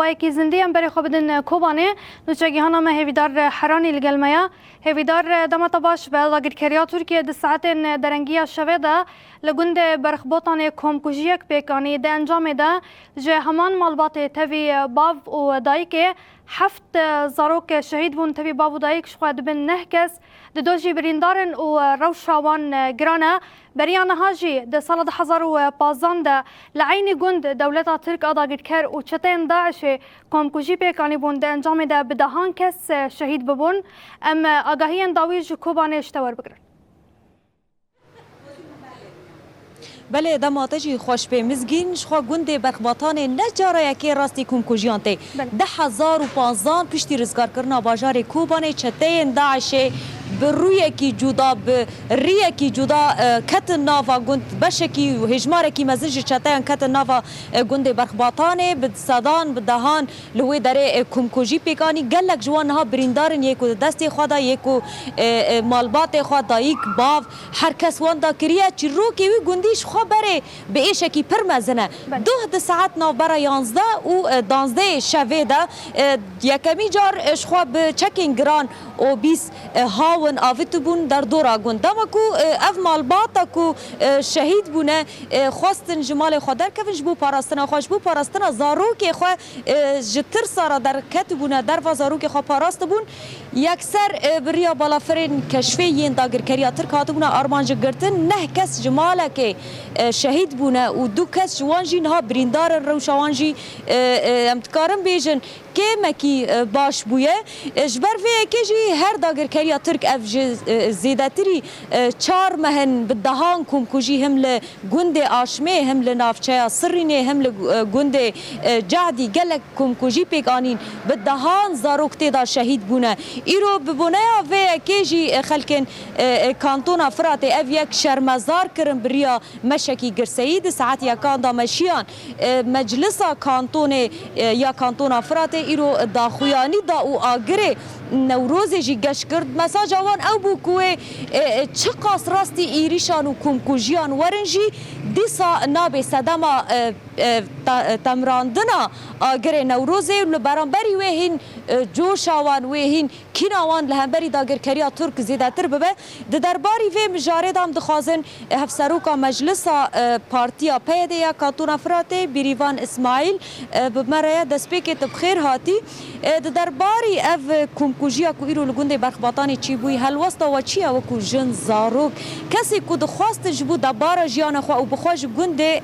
داوای کی زندی ام بری خو بدن کوبانه نوچگی هانا ما هیویدار حرانی لگلمیا هیویدار دمت باش به لاگر کریا ترکیه د ساعت درنگیا شویدا لگند برخبوطان کومکوژیک پیکانی د انجام ده جه همان مالبات توی باو و دایک هفت زاروک شهید بون توی باو و دایک شخواد بن نه کس د دوجی بریندارن و روشاوان گرانه بریان هاجی د سال 2015 ده لعین گند دولت ترک اداگر کر و چتین داعش کومکوژی پیکانی بون د انجام ده بدهان کس شهید ببون ام آگاهی داویج کوبانه اشتور بگرن. بله دماتجی خوش به مزگین شخوا گنده برخباتان نجاره یکی راستی کومکوژیان ته 1015 پشتی رزگار کرنا باجار کوبانه چتین داعش به روی کی جدا به ریه کی جدا کت ناوا گند بشکی و هجمار کی مزج چتن کت ناوا گند برخباتانه به صدان به دهان لوی دره کومکوژی پیکانی گلک جوان ها بریندارن یکو دست خدا یکو مالبات خدا یک باو هر کس واندا کریه چی رو کی گندیش خو بره به ایشکی پر مزنه دو ساعت نو برا 11 و 12 شوه ده یکمی جار خو به چکینگ گران او 20 هاون آفت بون در دورا گند دما کو اف مالباتا کو شهید بونه خواستن جمال خودر کفنج بو پاراستنا خوش بو پاراستنا زاروک خو جتر سارا در کت بونه در و زاروک خو پاراست بون یکسر بریا بالافرین کشفی ین داگر کریا تر کاتبونه ارمانج گرتن نه کس جمال که شهید بونه و دو کس جوانجی نه بریندار روشوانجی امتکارم بیجن که مکی باش بویه جبر وی کجی هر داگر کریا ترک اف زیداتری چار مهن بدهان کومکوژی هم ل گند آشمه هم ل نافچه سرینه هم ل گند جعدی گلک کومکوژی پیگانین بدهان زاروکته دا شهید بونه ایرو ببونه و کجی خلکن کانتون افرات اف یک شرمزار کرن بریا مشکی گرسید ساعت یکان دا مشیان مجلس کانتون یا کانتون افرات ایرو داخویانی دا او آگره نوروزی جی گش کرد مساج آوان او بو کوه چه قاس راستی ایریشان و کومکوژیان ورنجی دیسا ناب صدما تمراندنا آگر نوروزی لبرانبری وهین جوش آوان وهین کین آوان لهمبری داگر کریا ترک زیده تر ببه ده درباری و مجارد هم دخوازن هفسروکا مجلس پارتیا پیده یا کاتون افراته بیریوان اسماعیل بمریا دسپیک تبخیر هاتی ده درباری او کومکوژیا کو ایرو لگونده برخباتانی چی بوی هلوستا و چی او کو جن زاروک کسی کو دخواست جبو دبار جیان خو او بخواج گونده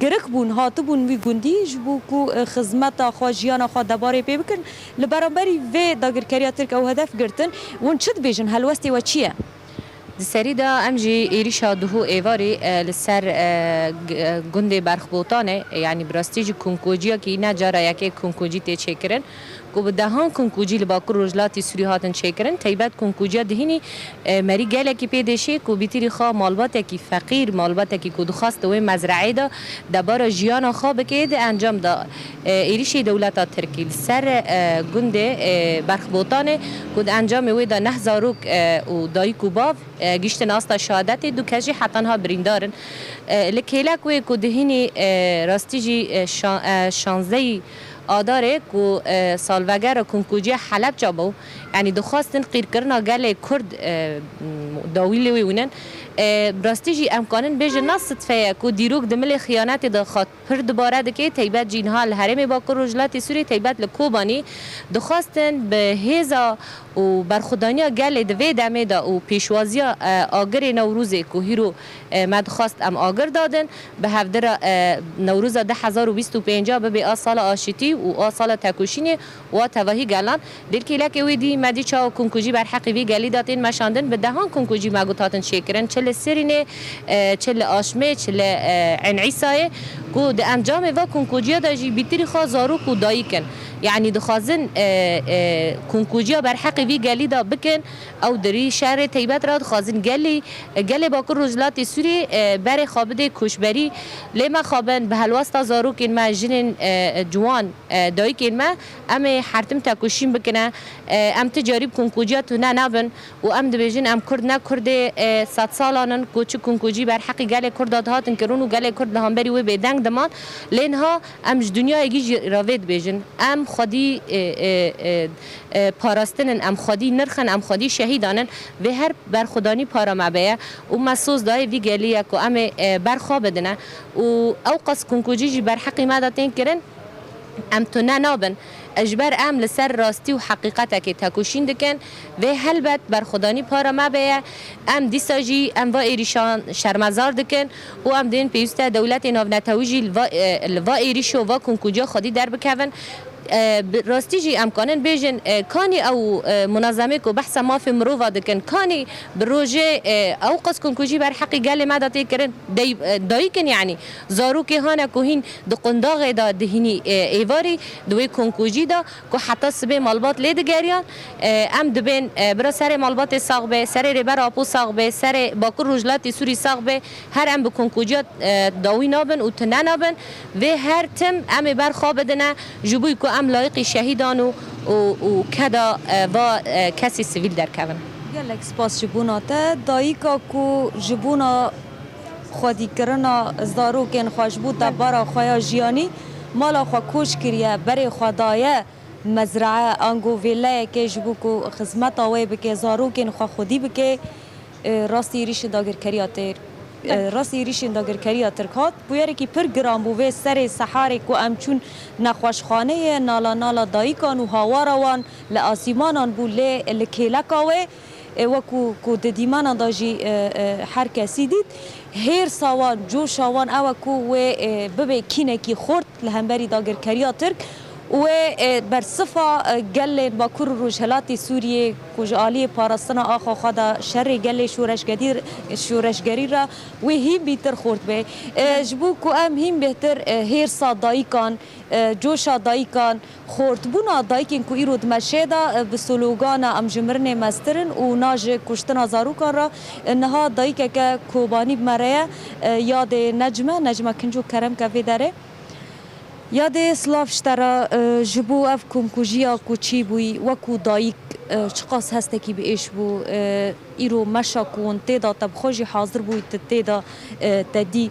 گرک بون هات بون وی گوندی جبو کو خدمت خو جیان خو دبار پی بکن لبرانبری و داگر کریا ترک او هدف گرتن ون چد بیجن هلوستی و چیه سری دا امجی ایریشا دهو ایواری لسر گنده برخبوطانه یعنی براستیج کومکوژیا کی نجارا یکی کومکوژی تی چکرن کو بدهان کومکوژی لباکر رجلاتی سوری هاتن چکرن تیبت کومکوژیا دهینی مری گله کی پیدشه کو بیتری خا مالبات کی فقیر مالبات کی کو دخواست و مزرعه دا دبار جیان خا بکید انجام دا ایریش دولت ترکی سر گنده برخبوطانه کو انجام و دا نه زاروک و دای کوباف گشت ناستا شهادت دو کجی حتی ها بریندارن لکیلک و کو دهینی راستیجی شانزده آداره کو سالوگر کومکوژی حلب جابو یعنی دخواستن قیر کرنا گله کرد داویلی وینن براستیجی امکانن بیش نصد فیا کو دیروک دمل خیانت دخواد پر دوباره دکی تیبت جینها الحرم باکر رجلات سوری تیبت لکوبانی دخواستن به هزا و برخودانیا گل دوی دمه دا و پیشوازیا آگر نوروز کو هیرو مدخواست ام آگر دادن به هفدر نوروز 2025 به آسال آشتی و آسال تکوشینی و توهی گلان دلکی لک ویدی مدی چا کومکوژی بر حق وی گلی داتین مشاندن به دهان کومکوژی مگوتاتن شکرن چل سرینه چل آشمه چل عنعیسای کو د انجام و کومکوژیا داجی بیتری خازارو کو دایکن یعنی دخوازن کومکوژیا بر حق وی گلی دا بکن او دری شهر تیبت را دخوازن گلی باکر رجلات سوری بر خوابده کشبری لیما خوابن به هلوستا زاروکین ما جنین جوان دایکین ما ام حرتم تکوشیم بکنه ام تجارب کومکوژیا تو نه نبن و ام دبیجن ام کرد نه کرده 100 سال سالانن کوچ کنکوجی بر حق گل کرد هاتن کرون و گل کرد همبری و به دنگ دمان لینها امج دنیا گیج راوید بیجن ام خودی پاراستنن ام خودی نرخن ام خودی شهیدانن و هر بر خدانی پارا مبه و مسوز دای وی گلیه کو ام بر خواب بدنه و اوقاس کنکوجی بر حق مادتین کرن ام تو نابن اجبر ام لسر راستی و حقیقت که تکوشین دکن و هلبت بر خدانی پارا ما بیه ام دیساجی ام و ایریشان شرمزار دکن و ام دین پیوسته دولت ناو نتویجی و ایریشو و کنکوجا خودی در بکون راستی جی امکانن بیجن کانی او منظمه کو بحث ما فی مروفا دکن کانی بروجه او قص کنکوجی بر حقی گل مدتی کرن دایی کن یعنی زارو که هانا کو هین دو قنداغ دا دهینی ایواری دوی کنکوجی دا کو حتی سبه مالبات لید گریان ام دبین برا سر مالبات ساق به سر ربر آپو ساق به سر باکر رجلات سوری ساق به هر ام بکنکوجیات داوی نابن و تنه نابن و هر تم ام بر خواب دنه جبوی کو ام لایق شهیدان و کدا و کسی سیویل در کون گلک سپاس جبونا تا دایکا کو جبونا خودی کرنا زارو کن خوش بود بارا خویا جیانی مالا خوا کوش کریه بری خدایه مزرعه انگو ویله که جبو کو خدمت آوه بکه زارو کن خوا خودی بکه راستی ریش داگر کریاتر راستی ریشین داگر کریا ترکات بویاری که پر گرام بوه سر سحاری کو امچون نخوشخانه نالا نالا دایکان و هاواروان لآسیمانان بو لکیلکاوه وکو کو ددیمان داجی هر کسی دید هیر ساوان جو شاوان او کو و ببه کینه کی خورد لهمبری داگر کریا ترک و بر صفا گل باکور روجهلات سوریه کجالی پاراستنا آخا خدا شر گل شورشگری را و هیم بیتر خورد به جبو کو ام هیم بهتر هیر صادایکان جوشا دایکان خورد بونا دایکین کو ایرود مشهدا به سلوگان ام جمرن مسترن و ناج کشتنا زاروکان را نها دایک که کوبانی بمره یاد نجمه کنجو کرم که داره یاد سلاف شترا جبو اف کنکوژیا کوچی بوی وکو دایک چقاس هسته کی به ایش بو ایرو مشا کون تیدا تب خوشی حاضر بوی تیدا تدی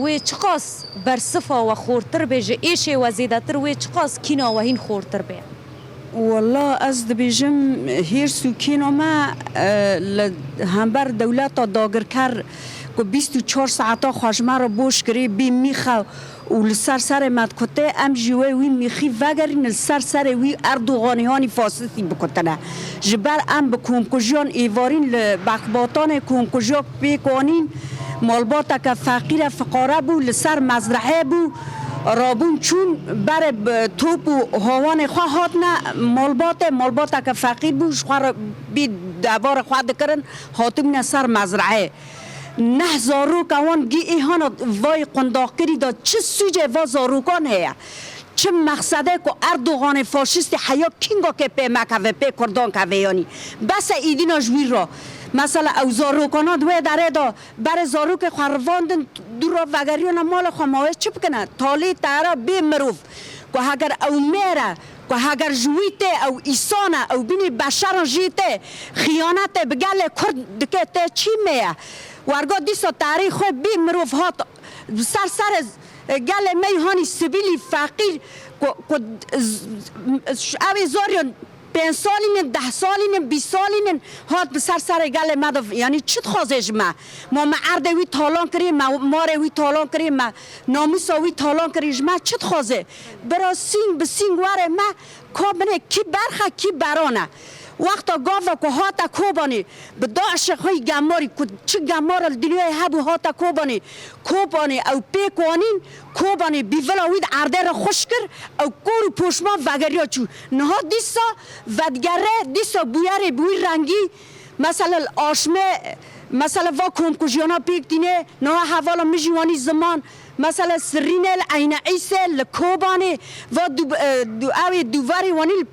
و چقاس برصفا و خورتر بیجه ایش و زیدتر و چقاس کینا و هین خورتر بی والله از دبیجم هیر سوکینا ما همبر دولت داگر کر که 24 ساعتا خوشما را بوش کری بی میخه و لسر سر مدکته ام جوه وی میخی وگرین لسر سر وی اردوغانیانی فاسدی بکتنه جبر ام بکنکوژیان ایوارین لبقباطان کنکوژیان پیکوانین مالباتا که فقیر فقاره بو لسر مزرعه بو رابون چون بر توپ و هوان خواه هاتنه مالباتا که فقیر بو شخوار بی دوار خواه دکرن هاتم نسر مزرعه نه زاروک اوان گی ایهانا وای قنداقری دا چه سوجه و زاروکان هیا چه مقصده که اردوغان فاشیست حیا کینگا که پی مکوه پی کردان که یانی بس ایدینا جویر را مثلا او زاروکانا دوی داره دا بر زاروک خورواندن دورا وگریان مال خماوه چه بکنه تالی تارا بی مروف که اگر او میره که اگر جویته او ایسانه او بینی بشران جیته خیانت بگل کرد دکه ته چی میه ورگا دیسا تاریخ بی مروف هات سر گل میهانی سبیلی فقیر اوی زاریان 5 سالین 10 سالین 20 سالین هات به سر گل مدف یعنی چت خوازش ما مرد وی تالان کریم ما وی تالان کریم ناموس وی تالان کریم ما چت خوازه برا سین به سین واره ما کابنه کی برخه کی برانه وقتا گاوا که هاتا کوبانی به داعش های گماری که چه گمار دنیای هبو هاتا کوبانی او پیکوانین کوبانی بیولاوید عرده را خوش کر او کورو پوشما وگریا چو نها دیسا ودگره دیسا بویاره بوی رنگی مثلا آشمه مثلا وا کمکوژیانا پیک دینه نها حوالا مجیوانی زمان مثلا سرین العین عیسه لکوبانی و اوی دوواری وانیل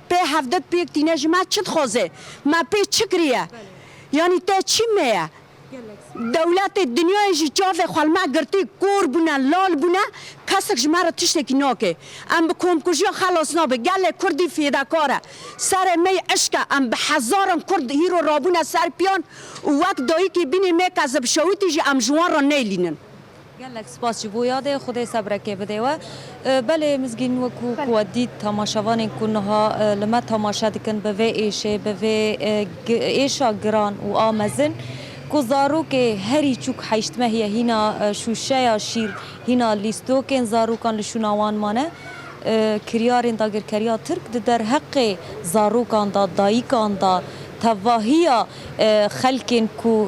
به هفدت پیک دینه جمع چت خوزه ما پی چکریه یعنی تا چی میه دولت دنیای جی چاو خالما گرتی کور بونه لال بونه کسک جماره تشتکی ناکه ام بکم کجیا خلاص نابه گله کردی فیداکاره سر می عشق ام به هزارم کرد هیرو رابونه سر پیان و وقت دایی که بینی می کذب شویتی جی ام جوان را نیلینن گلک سپاس جی بو یاده خدای صبر که بده و بله مزگین وکو کودید تماشاوان کنها لما تماشا دکن به ایشه به ایشا گران و آمزن زارو که هری چوک حیشت مهیه هینا شوشه یا شیر هینا لیستو که زارو کان لشوناوان مانه کریارین داگر کریا ترک در حق زارو کان دا دایی کان دا تواهی خلکین کو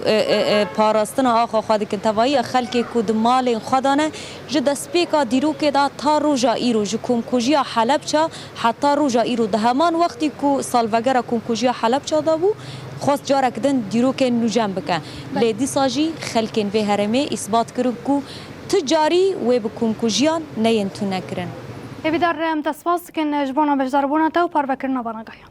پاراستنا آخا خواهد کن تواهی خلکی کو دمال خودانه جد سپیکا دیرو که دا تا روژا ایرو جو کنکوژیا حلب چا حتی روژا ایرو ده همان وقتی کو سالوگر کنکوژیا حلب چا دا بو خواست جارا کدن دیرو که نوجم بکن لیدی ساجی خلکین به هرمه اثبات کرو کو تجاری و بکنکوژیان نین تو نکرن هیویدار ام تسپاس کن جبونا بجداربونا تا و پار بکرنا بانگایا